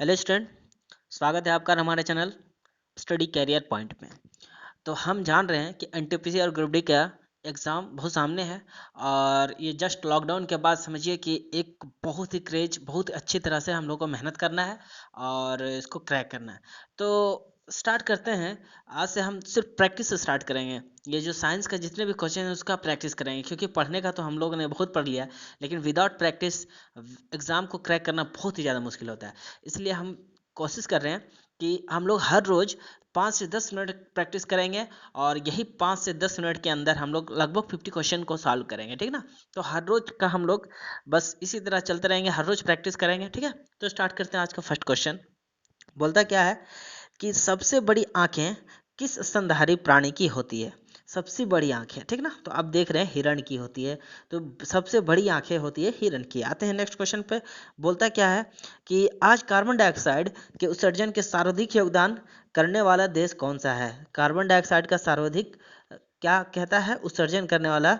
Hello student, स्वागत है आपका हमारे चैनल स्टडी कैरियर पॉइंट में। तो हम जान रहे हैं कि एनटीपीसी और ग्रुप डी का एग्ज़ाम बहुत सामने है और ये जस्ट लॉकडाउन के बाद समझिए कि एक बहुत ही क्रेज बहुत अच्छी तरह से हम लोग को मेहनत करना है और इसको क्रैक करना है। तो स्टार्ट करते हैं। आज से हम सिर्फ प्रैक्टिस से स्टार्ट करेंगे। ये जो साइंस का जितने भी क्वेश्चन हैं उसका प्रैक्टिस करेंगे, क्योंकि पढ़ने का तो हम लोगों ने बहुत पढ़ लिया, लेकिन विदाउट प्रैक्टिस एग्ज़ाम को क्रैक करना बहुत ही ज़्यादा मुश्किल होता है। इसलिए हम कोशिश कर रहे हैं कि हम लोग हर रोज़ 5 से 10 मिनट प्रैक्टिस करेंगे और यही 5 से 10 मिनट के अंदर हम लोग लगभग 50 क्वेश्चन को सॉल्व करेंगे, ठीक ना। तो हर रोज़ का हम लोग बस इसी तरह चलते रहेंगे, हर रोज़ प्रैक्टिस करेंगे, ठीक है। तो स्टार्ट करते हैं आज का फर्स्ट क्वेश्चन। बोलता क्या है कि सबसे बड़ी आंखें किस स्तनधारी प्राणी की होती है। सबसे बड़ी आंखें, ठीक ना। तो आप देख रहे हैं हिरण की होती है, तो सबसे बड़ी आंखें होती है हिरण की। आते हैं नेक्स्ट क्वेश्चन पे। बोलता क्या है कि आज कार्बन डाइऑक्साइड के उत्सर्जन के सर्वाधिक योगदान करने वाला देश कौन सा है। कार्बन डाइऑक्साइड का सर्वाधिक क्या कहता है उत्सर्जन करने वाला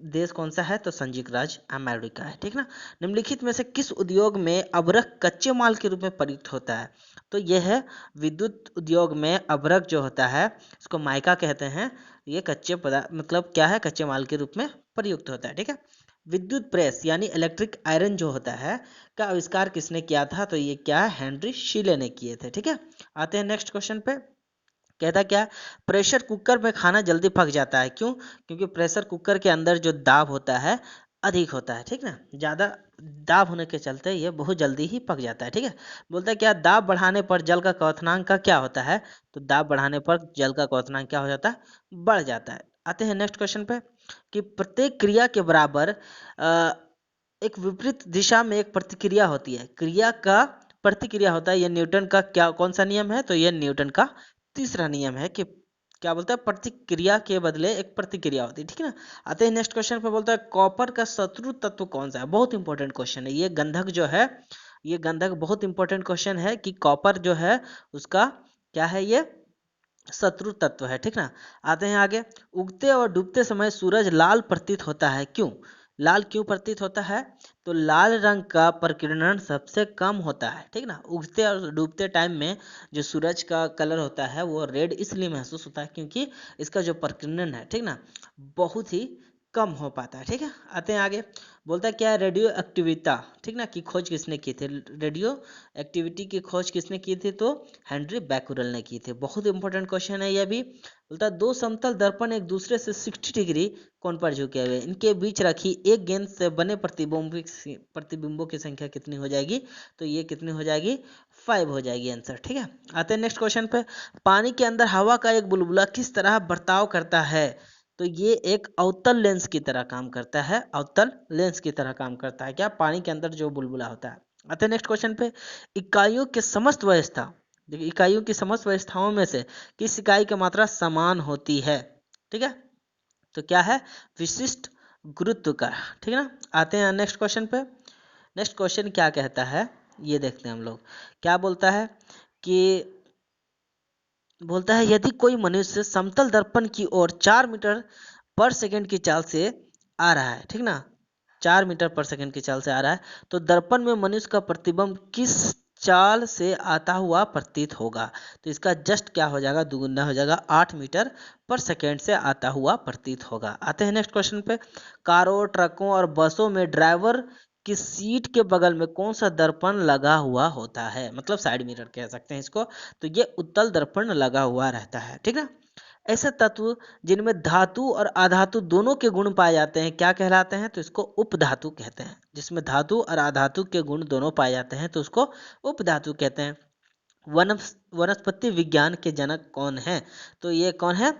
देश कौन सा है, तो संयुक्त राज्य अमेरिका है, ठीक ना। निम्नलिखित में से किस उद्योग में अभ्रक कच्चे माल के रूप में प्रयुक्त होता है। तो यह है विद्युत उद्योग में अभ्रक जो होता है इसको माइका कहते हैं। ये कच्चे पदार्थ मतलब क्या है, कच्चे माल के रूप में प्रयुक्त होता है, ठीक है। विद्युत प्रेस यानी इलेक्ट्रिक आयरन जो होता है का आविष्कार किसने किया था, तो ये क्या है, हेनरी शीले ने किए थे, ठीक है। आते हैं नेक्स्ट क्वेश्चन पे। कहता क्या है, प्रेशर कुकर में खाना जल्दी पक जाता है, क्यों। क्योंकि प्रेशर कुकर के अंदर जो दाब होता है अधिक होता है, ठीक ना। ज़्यादा दाब होने के चलते ये बहुत जल्दी ही पक जाता है, ठीक है। बोलता है क्या, दाब बढ़ाने पर जल का क्वथनांक का क्या होता है। तो दाब बढ़ाने पर जल का क्वथनांक क्या हो जाता है, बढ़ जाता है। आते हैं नेक्स्ट क्वेश्चन पे कि प्रत्येक क्रिया के बराबर एक विपरीत दिशा में एक प्रतिक्रिया होती है। क्रिया का प्रतिक्रिया होता है, यह न्यूटन का क्या कौन सा नियम है, तो यह न्यूटन का तीसरा नियम है कि क्या बोलता है, प्रतिक्रिया के बदले एक प्रतिक्रिया होती है, ठीक है ना। आते हैं नेक्स्ट क्वेश्चन पे। बोलता है कॉपर का शत्रु तत्व कौन सा है। बहुत इंपॉर्टेंट क्वेश्चन है ये। गंधक जो है, ये गंधक बहुत इंपॉर्टेंट क्वेश्चन है कि कॉपर जो है उसका क्या है, ये शत्रु तत्व है, ठीक ना। आते हैं आगे। उगते और डूबते समय सूरज लाल प्रतीत होता है, क्यों। लाल क्यों प्रतीत होता है, तो लाल रंग का प्रकीर्णन सबसे कम होता है, ठीक ना। उगते और डूबते टाइम में जो सूरज का कलर होता है वो रेड इसलिए महसूस होता है क्योंकि इसका जो प्रकीर्णन है, ठीक ना, बहुत ही कम हो पाता है, ठीक है। आते हैं आगे। बोलता है क्या है, रेडियो एक्टिविटा, ठीक ना, की खोज किसने की थी। रेडियो एक्टिविटी की खोज किसने की थी, तो हेनरी बैकुरल ने की थी। बहुत इंपॉर्टेंट क्वेश्चन है यह भी। बोलता है दो समतल दर्पण एक दूसरे से 60 डिग्री कोण पर झुके हुए, इनके बीच रखी एक गेंद से बने प्रतिबिंबों की संख्या कितनी हो जाएगी, तो ये कितनी हो जाएगी, 5 हो जाएगी आंसर, ठीक है। आते हैं नेक्स्ट क्वेश्चन पे। पानी के अंदर हवा का एक बुलबुला किस तरह बर्ताव करता है, तो ये एक अवतल लेंस की तरह काम करता है। अवतल लेंस की तरह काम करता है क्या, पानी के अंदर जो बुलबुला होता है। आते हैं नेक्स्ट क्वेश्चन पे। इकाइयों के समस्त व्यवस्था, देखिए इकाइयों की समस्त व्यवस्थाओं में से किस इकाई की मात्रा समान होती है, ठीक है। तो क्या है, विशिष्ट गुरुत्व का, ठीक है ना। आते हैं नेक्स्ट क्वेश्चन पे। नेक्स्ट क्वेश्चन क्या कहता है ये देखते हैं हम लोग। क्या बोलता है कि बोलता है यदि कोई मनुष्य समतल दर्पण की ओर 4 मीटर पर सेकंड की चाल से आ रहा है, ठीक ना, 4 मीटर पर सेकंड की चाल से आ रहा है, तो दर्पण में मनुष्य का प्रतिबिंब किस चाल से आता हुआ प्रतीत होगा। तो इसका जस्ट क्या हो जाएगा, दुगुना हो जाएगा, 8 मीटर पर सेकंड से आता हुआ प्रतीत होगा। आते हैं नेक्स्ट क्वेश्चन पे। कारों, ट्रकों और बसों में ड्राइवर की सीट के बगल में कौन सा दर्पण लगा हुआ होता है, मतलब साइड मिरर कह सकते हैं इसको। तो ये उत्तल दर्पण लगा हुआ रहता है, ठीक है। ऐसे तत्व जिनमें धातु और अधातु दोनों के गुण पाए जाते हैं क्या कहलाते हैं, तो इसको उपधातु कहते हैं। जिसमें धातु और अधातु के गुण दोनों पाए जाते हैं तो उसको उपधातु कहते हैं। वनस्पति विज्ञान के जनक कौन है, तो ये कौन है,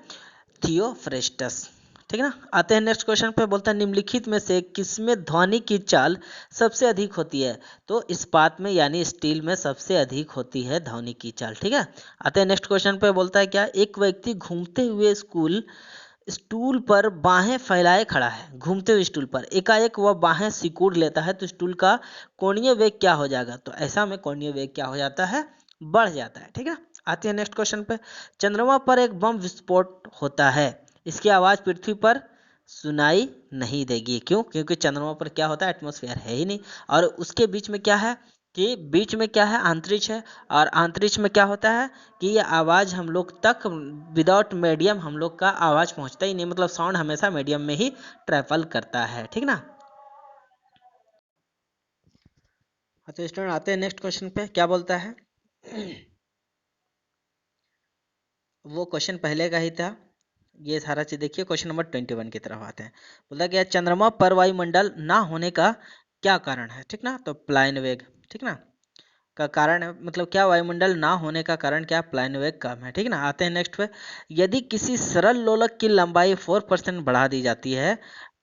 थियोफ्रेस्टस, ठीक है ना। आते हैं नेक्स्ट क्वेश्चन पे। बोलता है निम्नलिखित में से किसमें ध्वनि की चाल सबसे अधिक होती है, तो इस्पात में यानी स्टील में सबसे अधिक होती है ध्वनि की चाल, ठीक है। आते हैं नेक्स्ट क्वेश्चन पे। बोलता है क्या, एक व्यक्ति घूमते हुए स्टूल पर बाहें फैलाए खड़ा है। घूमते हुए स्टूल पर एकाएक वह बाहें सिकुड़ लेता है तो स्टूल का कोणीय वेग क्या हो जाएगा, तो ऐसा में कोणीय वेग क्या हो जाता है, बढ़ जाता है, ठीक है। आते हैं नेक्स्ट क्वेश्चन पे। चंद्रमा पर एक बम विस्फोट होता है, इसकी आवाज पृथ्वी पर सुनाई नहीं देगी, क्यों, क्योंकि चंद्रमा पर क्या होता है, एटमॉस्फेयर है ही नहीं, और उसके बीच में क्या है, कि बीच में क्या है, अंतरिक्ष है, और अंतरिक्ष में क्या होता है कि ये आवाज़ हम लोग तक विदाउट मीडियम हम लोग का आवाज़ पहुंचता ही नहीं, मतलब साउंड हमेशा मीडियम में ही ट्रैवल करता है, ठीक ना। तो स्टूडेंट आते हैं नेक्स्ट क्वेश्चन पे, क्या बोलता है। वो क्वेश्चन पहले का ही था, ये सारा चीज देखिए। क्वेश्चन नंबर 21 की तरफ आते हैं। बोला गया चंद्रमा पर वायुमंडल ना होने का क्या कारण है, ठीक ना। तो प्लाइन वेग, ठीक ना, का कारण है, मतलब क्या वायुमंडल ना होने का कारण क्या, प्लाइन वेग कम है, ठीक ना। आते हैं नेक्स्ट पे। यदि किसी सरल लोलक की लंबाई 4% बढ़ा दी जाती है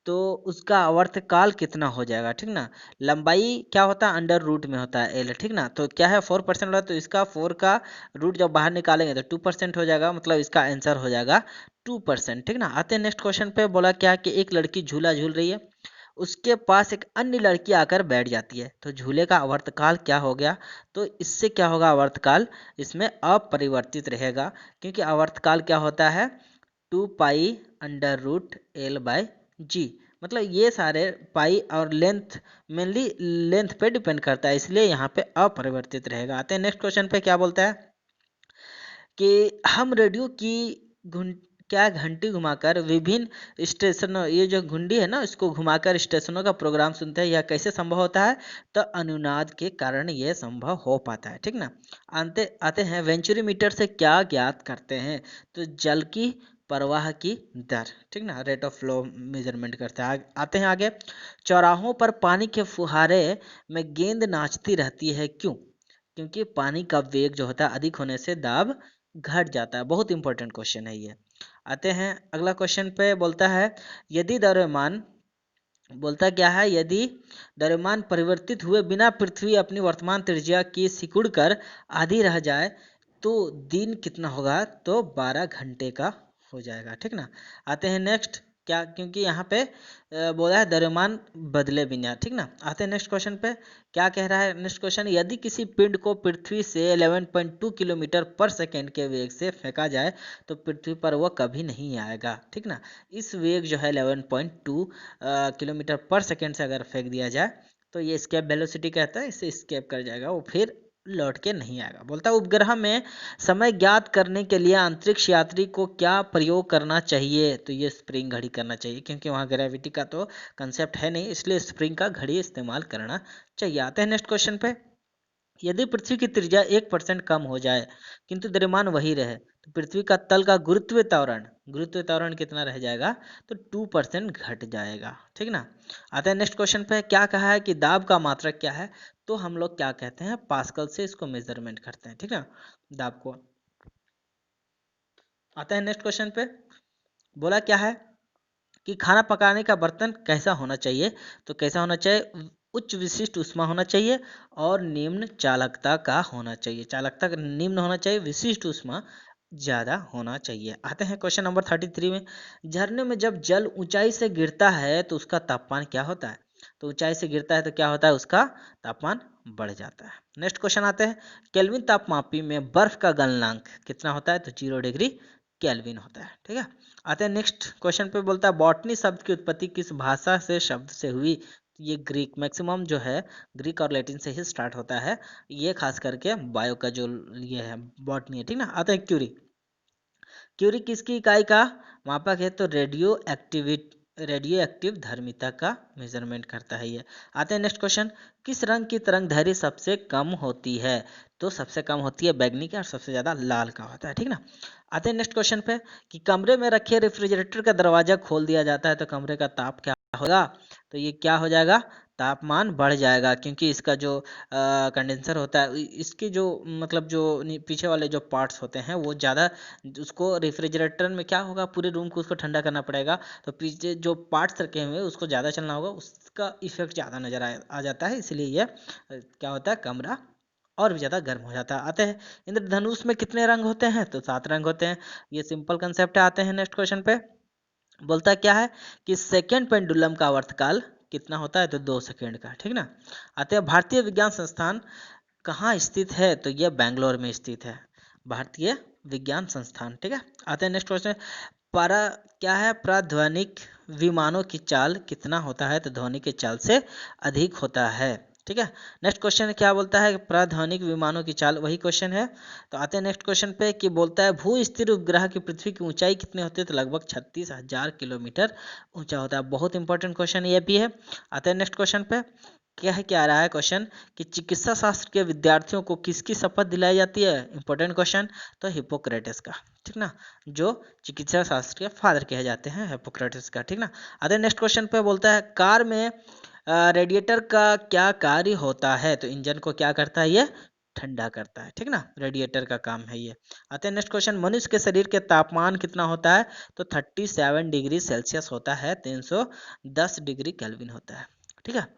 तो उसका आवर्तकाल कितना हो जाएगा, ठीक ना। लंबाई क्या होता है, अंडर रूट में होता है एल, ठीक ना। तो क्या है 4% होता है, तो इसका 4 का रूट जब बाहर निकालेंगे तो 2% हो जाएगा, मतलब इसका आंसर हो जाएगा 2%, ठीक ना। आते हैं नेक्स्ट क्वेश्चन पे। बोला क्या कि एक लड़की झूला झूल रही है, उसके पास एक अन्य लड़की आकर बैठ जाती है, तो झूले का आवर्तकाल क्या हो गया। तो इससे क्या होगा, आवर्तकाल इसमें अपरिवर्तित रहेगा, क्योंकि आवर्तकाल क्या होता है 2 pi under root L by g. मतलब ये सारे पाई और लेंथ, मेनली लेंथ पे डिपेंड करता है, इसलिए यहाँ पे अपरिवर्तित रहेगा। आते हैं नेक्स्ट क्वेश्चन पे, क्या बोलता है कि हम रेडियो की घुन क्या घंटी घुमाकर विभिन्न स्टेशनों, ये जो घुंडी है ना, इसको घुमाकर स्टेशनों का प्रोग्राम सुनते हैं, यह कैसे संभव होता है। तो अनुनाद के कारण यह संभव हो पाता है, ठीक ना। आते आते हैं वेंचुरी मीटर से क्या ज्ञात करते हैं। तो जल की प्रवाह की दर, ठीक ना, रेट ऑफ फ्लो मेजरमेंट करते हैं। आते हैं आगे। चौराहों पर पानी के फुहारे में गेंद नाचती रहती है, क्यों। क्योंकि पानी का वेग जो होता है अधिक होने से दाब घट जाता है। बहुत इंपॉर्टेंट क्वेश्चन है ये। आते हैं अगला क्वेश्चन पे। बोलता है यदि द्रव्यमान, बोलता क्या है, यदि द्रव्यमान परिवर्तित हुए बिना पृथ्वी अपनी वर्तमान त्रिज्या की सिकुड़ कर आधी रह जाए तो दिन कितना होगा। तो 12 घंटे का हो जाएगा, ठीक ना। आते हैं नेक्स्ट। क्या, क्योंकि यहाँ पे बोला है द्रव्यमान बदले बिना, ठीक ना। आते हैं नेक्स्ट क्वेश्चन पे। क्या कह रहा है नेक्स्ट क्वेश्चन, यदि किसी पिंड को पृथ्वी से 11.2 किलोमीटर पर सेकेंड के वेग से फेंका जाए तो पृथ्वी पर वह कभी नहीं आएगा, ठीक ना। इस वेग जो है 11.2 किलोमीटर पर सेकेंड से अगर फेंक दिया जाए तो ये स्केप वेलोसिटी कहता है, इसे स्केप कर जाएगा, वो फिर लौट के नहीं आएगा। बोलता है उपग्रह में समय ज्ञात करने के लिए अंतरिक्ष यात्री को क्या प्रयोग करना चाहिए। तो ये स्प्रिंग घड़ी करना चाहिए, क्योंकि वहाँ ग्रेविटी का तो कंसेप्ट है नहीं, इसलिए स्प्रिंग का घड़ी इस्तेमाल करना चाहिए। आते हैं नेक्स्ट क्वेश्चन पे। यदि पृथ्वी की त्रिज्या 1% कम हो जाए किंतु द्रव्यमान वही रहे तो पृथ्वी का तल का गुरुत्वीय त्वरण, गुरुत्वीय त्वरण कितना रह जाएगा। तो 2% घट जाएगा, ठीक ना। आते हैं नेक्स्ट क्वेश्चन पे। क्या कहा है कि दाब का मात्रक क्या है। तो हम लोग क्या कहते हैं, पास्कल से इसको मेजरमेंट करते हैं, ठीक है, दाब को। आते हैं नेक्स्ट क्वेश्चन पे। बोला क्या है कि खाना पकाने का बर्तन कैसा होना चाहिए। तो कैसा होना चाहिए, उच्च विशिष्ट ऊष्मा होना चाहिए और निम्न चालकता का होना चाहिए। चालकता का निम्न होना चाहिए, विशिष्ट ऊष्मा ज़्यादा होना चाहिए। आते हैं क्वेश्चन नंबर 33 में। झरने में जब जल ऊंचाई से गिरता है तो उसका तापमान क्या होता है। तो ऊंचाई से गिरता है तो क्या होता है, उसका तापमान बढ़ जाता है। नेक्स्ट क्वेश्चन आते हैं। केल्विन तापमापी में बर्फ का गलनांक कितना होता है। तो 0 डिग्री केल्विन होता है, ठीक है। आते हैं नेक्स्ट क्वेश्चन पे। बोलता है बॉटनी शब्द की उत्पत्ति किस भाषा से शब्द से हुई। ये ग्रीक, मैक्सिमम जो है ग्रीक और लैटिन से ही स्टार्ट होता है, ये खास करके बायो का जो ये है बॉटनी है, ठीक ना। आते हैं क्यूरी। क्यूरी किसकी इकाई का मापक है। तो रेडियो एक्टिव धर्मिता का मेजरमेंट करता है ये। आते हैं नेक्स्ट क्वेश्चन। किस रंग की तरंग दैर्घ्य सबसे कम होती है। तो सबसे कम होती है बैगनी का और सबसे ज़्यादा लाल का होता है, ठीक ना। आते हैं नेक्स्ट क्वेश्चन पे कि कमरे में रखे रेफ्रिजरेटर का दरवाजा खोल दिया जाता है तो कमरे का ताप क्या होगा। तो ये क्या हो जाएगा, तापमान बढ़ जाएगा, क्योंकि इसका जो कंडेंसर होता है, इसकी जो मतलब जो पीछे वाले जो पार्ट्स होते हैं वो ज़्यादा, उसको रेफ्रिजरेटर में क्या होगा, पूरे रूम को उसको ठंडा करना पड़ेगा, तो पीछे जो पार्ट्स रखे हुए हैं उसको ज़्यादा चलना होगा, उसका इफेक्ट ज़्यादा नज़र आ जाता है, इसलिए ये क्या होता है, कमरा और भी ज़्यादा गर्म हो जाता है। आते हैं इंद्रधनुष में कितने रंग होते हैं। तो 7 रंग होते हैं, ये सिंपल कंसेप्ट है। आते हैं नेक्स्ट क्वेश्चन पे। बोलता क्या है कि सेकेंड पेंडुलम का आवर्तकाल कितना होता है। तो 2 सेकेंड का, ठीक ना। आते हैं भारतीय विज्ञान संस्थान कहाँ स्थित है। तो यह बेंगलोर में स्थित है, भारतीय विज्ञान संस्थान, ठीक है। आते हैं नेक्स्ट क्वेश्चन। para क्या है, प्राध्वनिक विमानों की चाल कितना होता है। तो ध्वनि के चाल से अधिक होता है। ठीक है। नेक्स्ट क्वेश्चन क्या बोलता है, प्राधानिक विमानों की चाल, वही क्वेश्चन है। तो आते हैं नेक्स्ट क्वेश्चन पे कि बोलता है भू स्थिर उपग्रह की पृथ्वी की ऊंचाई कितनी होती है, तो लगभग 36,000 किलोमीटर ऊंचा होता है। बहुत इंपॉर्टेंट क्वेश्चन ये भी है। आते हैं नेक्स्ट क्वेश्चन पे, क्या आ रहा है क्वेश्चन कि चिकित्सा शास्त्र के विद्यार्थियों को किसकी शपथ दिलाई जाती है, इंपॉर्टेंट क्वेश्चन, तो हिपोक्रेटिस का, ठीक ना, जो चिकित्सा शास्त्र के फादर कहे जाते हैं, हिपोक्रेटिस का, ठीक ना। आते हैं नेक्स्ट क्वेश्चन पे, बोलता है कार में रेडिएटर का क्या कार्य होता है, तो इंजन को क्या करता है, ये ठंडा करता है, ठीक ना, रेडिएटर का काम है ये। आते हैं नेक्स्ट क्वेश्चन, मनुष्य के शरीर के तापमान कितना होता है, तो 37 डिग्री सेल्सियस होता है, 310 डिग्री केल्विन होता है, ठीक है।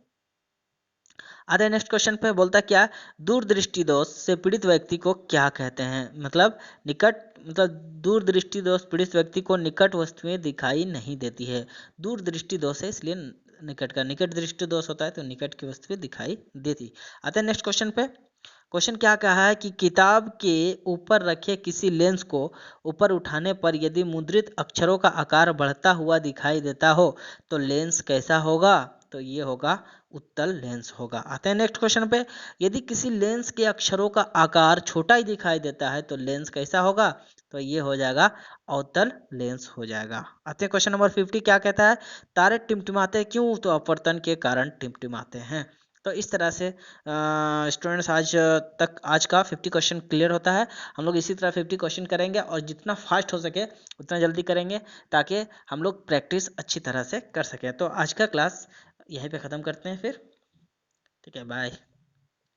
आते हैं नेक्स्ट क्वेश्चन पे, बोलता क्या, दूरदृष्टि दोष से पीड़ित व्यक्ति को क्या कहते हैं, मतलब निकट, मतलब दूरदृष्टि दोष पीड़ित व्यक्ति को निकट वस्तुएं दिखाई नहीं देती है, दूरदृष्टि दोष है इसलिए निकट का, निकट दृष्टि दोष होता है तो निकट की वस्तुएं दिखाई देती। आते हैं नेक्स्ट क्वेश्चन पे, क्वेश्चन क्या कहा है कि किताब के ऊपर रखे किसी लेंस को ऊपर उठाने पर यदि मुद्रित अक्षरों का आकार बढ़ता हुआ दिखाई देता हो तो लेंस कैसा होगा, तो ये होगा उत्तल लेंस होगा। आते हैं नेक्स्ट क्वेश्चन पे, यदि किसी लेंस के अक्षरों का आकार छोटा ही दिखाई देता है तो लेंस कैसा होगा, तो ये हो जाएगा अवतल लेंस हो जाएगा। आते हैं क्वेश्चन नंबर 50, क्या कहता है, तारे टिमटिमाते क्यों, तो अपवर्तन के कारण टिमटिमाते हैं। तो इस तरह से स्टूडेंट्स आज का 50 क्वेश्चन क्लियर होता है। हम लोग इसी तरह 50 क्वेश्चन करेंगे और जितना फास्ट हो सके उतना जल्दी करेंगे ताकि हम लोग प्रैक्टिस अच्छी तरह से कर सकें। तो आज का क्लास यहीं पे ख़त्म करते हैं फिर, ठीक है, बाय।